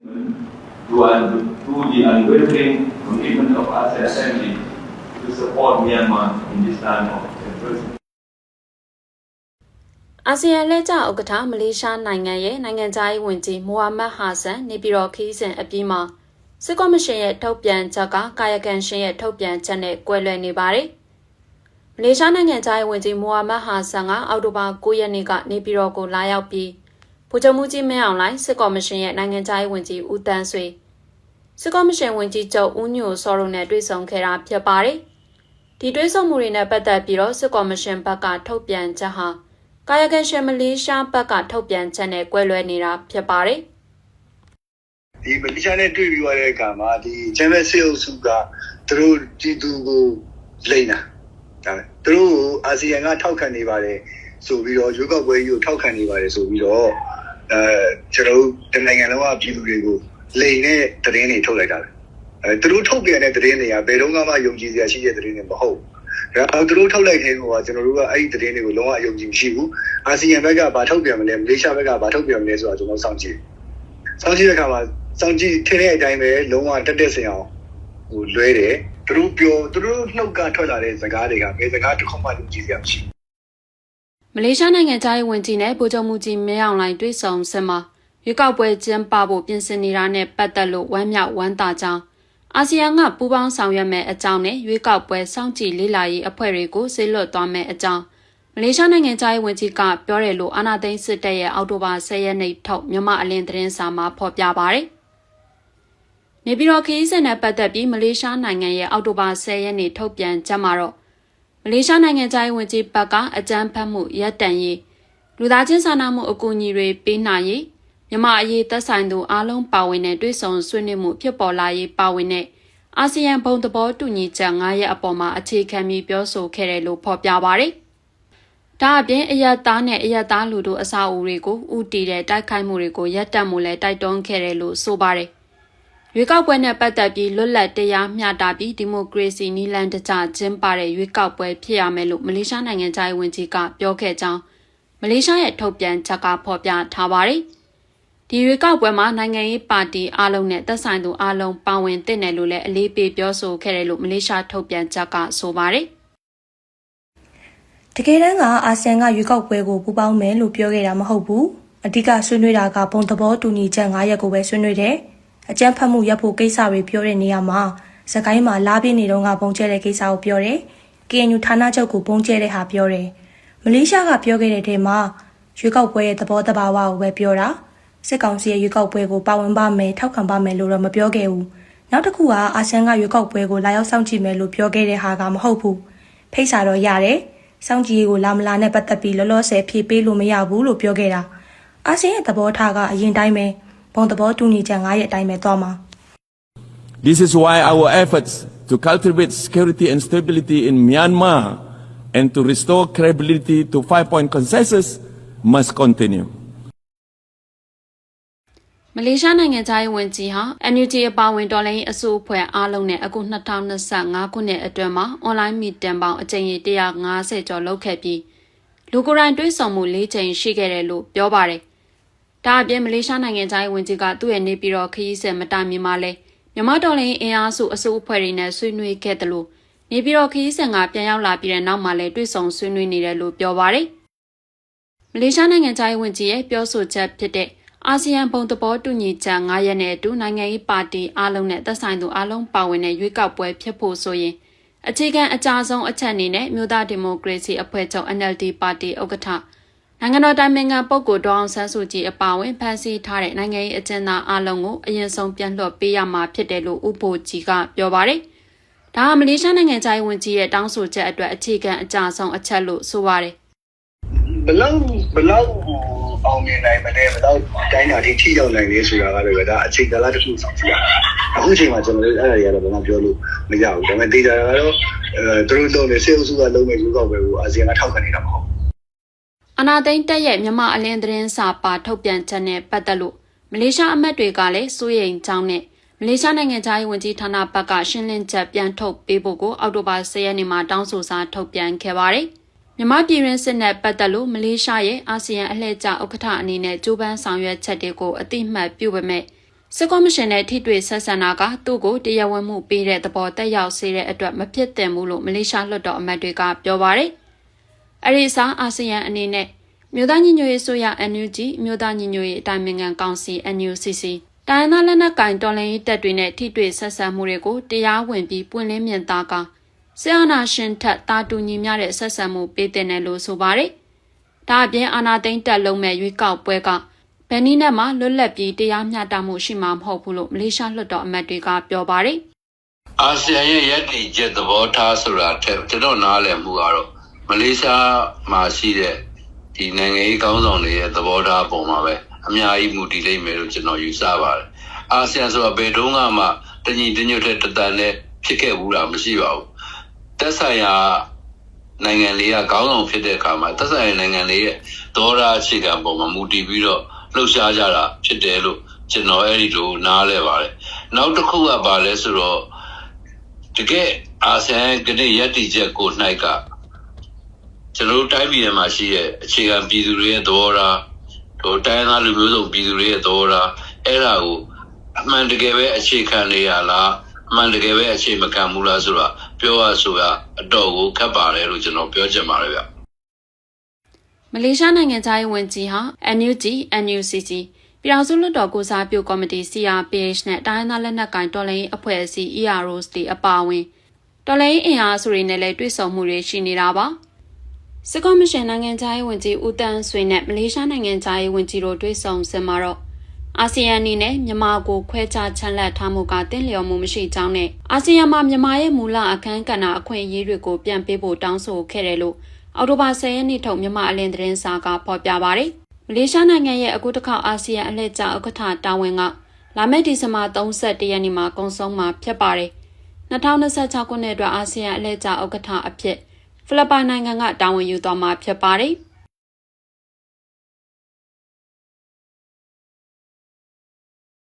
to the unwavering commitment of ASEAN Assembly to support Myanmar in this time of adversity. အာဆီယံလက်ကျဥက္ကဋ္ဌမလေးရှားနိုင်ငံရဲ့နိုင်ငံခြားရေးဝန်ကြီးမိုဟာမက်ဟာဆန်နေပြည်တော်ခီးစဉ်အပြီးမှာစစ်ကော်မရှင်ရဲ့ထုတ်ပြန်ချက်ကကာယကံရှင်ရဲ့ထုတ်ပြန်ချက်နဲ့ကွဲလွဲနေပါတယ်။မလေးရှားနိုင်ငံခြားရေးဝန်ကြီးမိုဟာမက်ဟာဆန်ကအောက်တိုဘာ9ရက်နေ့ကနေပြည်တော်ကိုလာရောက်ပြီးဗိုလ်ချုပ်မှုကြီးမင်းအောင်လှိုင်စစ်ကော်မရှင်ရဲ့နိုင်ငံခြားရေးဝန်ကြီးဦးတန်းဆွေစစ်ကော်မရှင်ဝန်ကြီးချုပ်ဦးညိုစောတို့နဲ့တွေ့ဆုံခဲ့တာဖြစ်ပါတယ်။ဒီတွေ့ဆုံမှုတွေနဲ့ပတ်သက်ပြီးတော့စစ်ကော်မရှင်ဘက်ကထုတ်ပြန်ချက်ဟာကာယကံရှင်မလေးရှားဘက်ကထုတ်ပြန်ချက်နဲ့ကွဲလွဲနေတာဖြစ်ပါတယ်။ဒီမလေးရှားနဲ့တွေ့ပြီးသွားတဲ့အခါမှာဒီချမ်းဘက်စစ်အုပ်စုကသူတို့ပြည်သူကိုလိမ့်တာဒါသူတို့ကိုအာဆီယံကထောက်ခံနေပါတယ်ဆိုပြီးတော့ရွေးကောက်ပွဲကြီးကိုထောက်ခံနေပါတယ်ဆိုပြီးတော့ကျွန်တော်တို့နိုင်ငံလုံးကပြည်သူတွေကိုလိမ့်တဲ့သတင်းတွေထုတ်လိုက်တာပဲသူတို့ထုတ်ပြန်တဲ့သတင်းတွေကဘယ်တော့မှယုံကြည်စရာရှိတဲ့သတင်းတွေမဟုတ်ဘူးသူတို့ထုတ်လိုက်တဲ့ကောကျွန်တော်တို့ကအဲ့ဒီသတင်းတွေကိုလုံးဝအယုံကြည်မရှိဘူးအာဆီယံဘက်ကဘာထုတ်ပြန်မလဲမလေးရှားဘက်ကဘာထုတ်ပြန်မလဲဆိုတာကျွန်တော်စောင့်ကြည့်တဲ့အခါမှာစောင့်ကြည့်ထင်တဲ့အတိုင်းပဲလုံးဝတက်ဆင်အောင်ဟိုလွဲတယ်သူတို့နှုတ်ကထွက်လာတဲ့စကားတွေကဘယ်စကားတစ်ခုမှယုံကြည်စရာမရှိဘူးမလေးရှားနိုင်ငံခြားရေးဝန်ကြီးနဲ့ဗိုလ်ချုပ်မှုကြီးမင်းအောင်လှိုင်တွေ့ဆုံဆက်မှာရွေးကောက်ပွဲကျင်းပဖို့ပြင်ဆင်နေတာနဲ့ပတ်သက်လို့ဝမ်းမြောက်ဝမ်းသာကြောင်းအာဆီယံကပူးပေါင်းဆောင်ရွက်မဲ့အကြောင်းနဲ့ရွေးကောက်ပွဲစောင့်ကြည့်လေ့လာရေးအဖွဲ့တွေကိုဆေးလွတ်သွားမဲ့အကြောင်းမလေးရှားနိုင်ငံခြားရေးဝန်ကြီးကပြောတယ်လို့အာဏာသိမ်းစစ်တပ်ရဲ့အောက်တိုဘာ10ရက်နေ့ထုတ်မြန်မာအလင်းသတင်းစာမှာဖော်ပြပါတယ်။နေပြည်တော်ခရီးစဉ်နဲ့ပတ်သက်ပြီးမလေးရှားနိုင်ငံရဲ့အောက်တိုဘာ10ရက်နေ့ထုတ်ပြန်ချက်မှာတော့မလေးရှားနိုင်ငံခြားရေးဝန်ကြီးဘက်ကအကြမ်းဖက်မှုရပ်တန့်ရေးလူသားချင်းစာနာမှုအကူအညီတွေပေးနိုင်ရေးမြန်မာအရေးသက်ဆိုင်သူအားလုံးပါဝင်တဲ့တွေ့ဆုံဆွေးနွေးမှုဖြစ်ပေါ်လာရေးပါဝင်တဲ့အာဆီယံဘုံသဘောတူညီချက်9ရပ်အပေါ်မှာအခြေခံပြီးပြောဆိုခဲ့တယ်လို့ဖော်ပြပါတယ်။ဒါအပြင်အယက်သားနဲ့အယက်သားလူတို့အစာအုပ်တွေကိုဥတီတဲ့တိုက်ခိုက်မှုတွေကိုရပ်တန့်မှုလည်းတိုက်တွန်းခဲ့တယ်လို့ဆိုပါတယ်။ရွေးကောက်ပွဲနဲ့ပတ်သက်ပြီးလွတ်လပ်တရားမျှတပြီးဒီမိုကရေစီနည်းလမ်းတကျကျင်းပတဲ့ရွေးကောက်ပွဲဖြစ်ရမယ်လို့မလေးရှားနိုင်ငံခြားရေးဝန်ကြီးကပြောခဲ့ကြောင်းမလေးရှားရဲ့ထုတ်ပြန်ချက်ကဖော်ပြထားပါတယ်။ဒီရွေးကောက်ပွဲမှာနိုင်ငံရေးပါတီအားလုံးနဲ့သက်ဆိုင်သူအားလုံးပါဝင်သင့်တယ်လို့လည်းအလေးပေးပြောဆိုခဲ့တယ်လို့မလေးရှားထုတ်ပြန်ချက်ကဆိုပါတယ်။တကယ်တမ်းကအာဆီယံကရွေးကောက်ပွဲကိုပူးပေါင်းမယ်လို့ပြောခဲ့တာမဟုတ်ဘူး။အဓိကဆွေးနွေးတာကဘုံသဘောတူညီချက်9ရပ်ကိုပဲဆွေးနွေးတယ်။အကြမ်းဖက်မှုရပ်ဖို့ကိစ္စတွေပြောတဲ့နေရာမှာစကိုင်းမှာလာပြင်းနေတော့ကပုံကျဲတဲ့ကိစ္စကိုပြောတယ်။ KNU ဌာနချုပ်ကိုပုံကျဲတဲ့ဟာပြောတယ်။မလေးရှားကပြောခဲ့တဲ့ထဲမှာရွေးကောက်ပွဲရဲ့သဘောတဘာဝကိုပဲပြောတာ။စစ်ကောင်စီရဲ့ရွေးကောက်ပွဲကိုပါဝင်ပါမယ်ထောက်ခံပါမယ်လို့တော့မပြောခဲ့ဘူး။နောက်တစ်ခုကအာဆီယံကရွေးကောက်ပွဲကိုလာရောက်စောင့်ကြည့်မယ်လို့ပြောခဲ့တဲ့ဟာကမဟုတ်ဘူး။ဖိတ်စာတော့ရတယ်။စောင့်ကြည့်ရေးကိုလာမလာနဲ့ပတ်သက်ပြီးလောလောဆယ်ဖြေပေးလို့မရဘူးလို့ပြောခဲ့တာ။အာဆီယံရဲ့သဘောထားကအရင်တိုင်းပဲဘုံသဘောတူညီချက်9ရက်အတိုင်းပဲသွားမှာ။ This is why our efforts to cultivate security and stability in Myanmar and to restore credibility to 5-point consensus must continue. မလေးရှားနိုင်ငံခြားရေးဝန်ကြီးဟာ NUG အပါဝင်တော်လှန်ရေးအစိုးအဖွဲ့အားလုံးနဲ့အခု2025ခုနှစ်အတွင်းမှာအွန်လိုင်းမီတင်ပေါင်းအကြိမ်150ကျော်လုပ်ခဲ့ပြီးလူကိုယ်တိုင်တွေ့ဆုံမှု4ကြိမ်ရှိခဲ့တယ်လို့ပြောပါတယ်။ဒါအပြင်မလေးရှားနိုင်ငံခြားရေးဝန်ကြီးကသူ့ရဲ့နေပြည်တော်ခရီးစဉ်မတိုင်မီမှာလဲမြန်မာတော်လှန်ရေးအင်အားစုအစိုးအဖွဲ့တွေနဲ့ဆွေးနွေးခဲ့တယ်လို့နေပြည်တော်ခရီးစဉ်ကပြန်ရောက်လာပြီးတဲ့နောက်မှာလဲတွေ့ဆုံဆွေးနွေးနေတယ်လို့ပြောပါတယ်။မလေးရှားနိုင်ငံခြားရေးဝန်ကြီးရဲ့ပြောဆိုချက်ဖြစ်တဲ့အာဆီယံဘုံသဘောတူညီချက်9ရပ်နဲ့အတူနိုင်ငံရေးပါတီအားလုံးနဲ့သက်ဆိုင်သူအားလုံးပါဝင်တဲ့ရွေးကောက်ပွဲဖြစ်ဖို့ဆိုရင်အခြေခံအကြဆုံးအချက်အနေနဲ့မြို့သားဒီမိုကရေစီအဖွဲ့ချုပ် NLD ပါတီဥက္ကဋ္ဌနိုင်ငံတော်တိုင်ပင်ခံပုဂ္ဂိုလ်ဒေါအောင်ဆန်းစုကြည်အပါအဝင်ဖန်ဆီးထားတဲ့နိုင်ငံရေးအကျဉ်းသားအားလုံးကိုအရင်ဆုံးပြန်လွှတ်ပေးရမှာဖြစ်တယ်လို့ဥပ္ပိုလ်ကြီးကပြောပါတယ်။ဒါဟာမလေးရှားနိုင်ငံခြားရေးဝန်ကြီးရဲ့တောင်းဆိုချက်အတွက်အခြေခံအကြဆုံးအချက်လို့ဆိုပါတယ်။ဘလောက်အောင်မြင်နိုင်မလဲဘယ်တော့တိုင်းတာထိရောက်နိုင်လဲဆိုတာကလည်းဒါအချိန်ကာလတစ်ခုဆောင်ကြည့်ရတာအခုချိန်မှာကျွန်တော်တို့အဲ့ဒါတွေကတော့ဘာမှပြောလို့မရဘူးဒါပေမဲ့ဒေတာကတော့သူတို့လုံးနေစေအုပ်စုကလုံးမဲ့ရွေးကောက်ပွဲကိုအာဆီယံကထောက်ခံနေတာမဟုတ်ဘူးအနာသိန်းတက်ရဲ့မြန်မာအလင်းသတင်းစာပါထုတ်ပြန်ချက်နဲ့ပတ်သက်လို့မလေးရှားအမတ်တွေကလည်းစိုးရိမ်ကြောင်းနဲ့မလေးရှားနိုင်ငံခြားရေးဝန်ကြီးဌာနဘက်ကရှင်းလင်းချက်ပြန်ထုတ်ပေးဖို့ကိုအောက်တိုဘာ10ရက်နေ့မှာတောင်းဆိုစာထုတ်ပြန်ခဲ့ပါတယ်မြန်မာပြည်တွင်းစစ်နဲ့ပတ်သက်လို့မလေးရှားရဲ့အာဆီယံအလှည့်ကျဥက္ကဋ္ဌအနေနဲ့ကြိုးပမ်းဆောင်ရွက်ချက်တွေကိုအတိအမှတ်ပြုပေမဲ့ စစ်ကော်မရှင်နဲ့ထိတွေ့ဆက်ဆံတာကသူ့ကိုတရားဝင်မှုပေးတဲ့သဘောတက်ရောက်စေတဲ့အတွက်မဖြစ်သင့်ဘူးလို့မလေးရှားလွှတ်တော်အမတ်တွေကပြောပါတယ်။အဲဒီအစားအာဆီယံအနေနဲ့မြို့သားညီညွတ်ရေးဆိုရ NUG မြို့သားညီညွတ်ရေးအတိုင်းအမြံကောင်စီ NUCC တိုင်းသားလက်နက်ကင်တော်လှန်ရေးတပ်တွေနဲ့ထိတွေ့ဆက်ဆံမှုတွေကိုတရားဝင်ပြီးပွင့်လင်းမြင်သာကစစ်အာဏာရှင်ထက်တာတူညီမျှတဲ့ဆက်ဆံမှုပေးတဲ့နယ်လို့ဆိုပါတယ်။ဒါအပြင်အာဏာသိမ်းတပ်လုံးမဲ့ရွေးကောက်ပွဲကဘယ်နည်းနဲ့မှလွတ်လပ်ပြီးတရားမျှတမှုရှိမှာမဟုတ်ဘူးလို့မလေးရှားလွှတ်တော်အမတ်တွေကပြောပါတယ်။အာဆီယံရဲ့ရည်တည်ချက်သဘောထားဆိုတာထက်ကျွန်တော်နားလည်မှုကတော့မလေးရှားမှာရှိတဲ့ဒီနိုင်ငံရေးကောင်းဆောင်တွေရဲ့သဘောထားပုံမှာပဲအများကြီးမူတည်လိမ့်မယ်လို့ကျွန်တော်ယူဆပါတယ်။အာဆီယံဆိုတာဘယ်တုန်းကမှတညီတညွတ်တဲ့တတန်နဲ့ဖြစ်ခဲ့ဘူးတာမရှိပါဘူး။သက်ဆိုင်ရာနိုင်ငံလေးကကောင်းဆောင်ဖြစ်တဲ့အခါမှာသက်ဆိုင်ရာနိုင်ငံလေးရဲ့သဘောထားအခြေခံပုံမှာမူတည်ပြီးတော့လှုပ်ရှားကြတာဖြစ်တယ်လို့ကျွန်တော်အဲ့ဒီလိုနားလဲပါတယ်။နောက်တစ်ခုကပါလဲဆိုတော့တကယ်အာဆီယံကနေရည်တည်ချက်ကို၌ကကျွန်တော်တိုင်းပြည်မှာရှိတဲ့အခြေခံပြည်သူတွေရဲ့သဘောထားတို့တိုင်းသားလူမျိုးစုံပြည်သူတွေရဲ့သဘောထားအဲ့ဒါကိုအမှန်တကယ်ပဲအခြေခံနေရလားအမှန်တကယ်ပဲအခြေမခံဘူးလားဆိုတာပြောရဆိုရအတော်ကိုခက်ပါတယ်လို့ကျွန်တော်ပြောချင်ပါတယ်ဗျမလေးရှားနိုင်ငံသားရေးဝန်ကြီးဟာ NUG NUCC ပြည်ထောင်စုလွှတ်တော်ကိုစားပြုကော်မတီ CRPH နဲ့တိုင်းသားလက်နက်ကိုင်တော်လှန်ရေးအဖွဲ့အစည်း EROs တွေအပါအဝင်တော်လှန်ရေးအင်အားစုတွေနဲ့လည်းတွေ့ဆုံမှုတွေရှိနေတာပါစစ်ကော်မရှင်နိုင်ငံသားရေးဝန်ကြီးဦးတန်းဆွေနဲ့မလေးရှားနိုင်ငံသားရေးဝန်ကြီးတို့တွေ့ဆုံစင်မှာတော့အာဆီယံအနေနဲ့မြန်မာကိုခွဲခြားချန်လှပ်ထားမှုကတင်းလျော်မှုမရှိကြောင်းနဲ့အာဆီယံမှာမြန်မာရဲ့မူလအခမ်းကဏ္ဍအခွင့်အရေးတွေကိုပြန်ပေးဖို့တောင်းဆိုခဲ့တယ်လို့အောက်တိုဘာ10ရက်နေ့ထုတ်မြန်မာအလင်းသတင်းစာကဖော်ပြပါတယ်။မလေးရှားနိုင်ငံရဲ့အခုတစ်ခေါက်အာဆီယံအလှည့်ကျဥက္ကဋ္ဌတာဝန်ကလာမယ့်ဒီဇင်ဘာ31ရက်နေ့မှာကုန်ဆုံးမှာဖြစ်ပါတယ်။2026ခုနှစ်အတွက်အာဆီယံအလှည့်ကျဥက္ကဋ္ဌအဖြစ်ဖိလစ်ပိုင်နိုင်ငံကတာဝန်ယူသွားမှာဖြစ်ပါတယ်။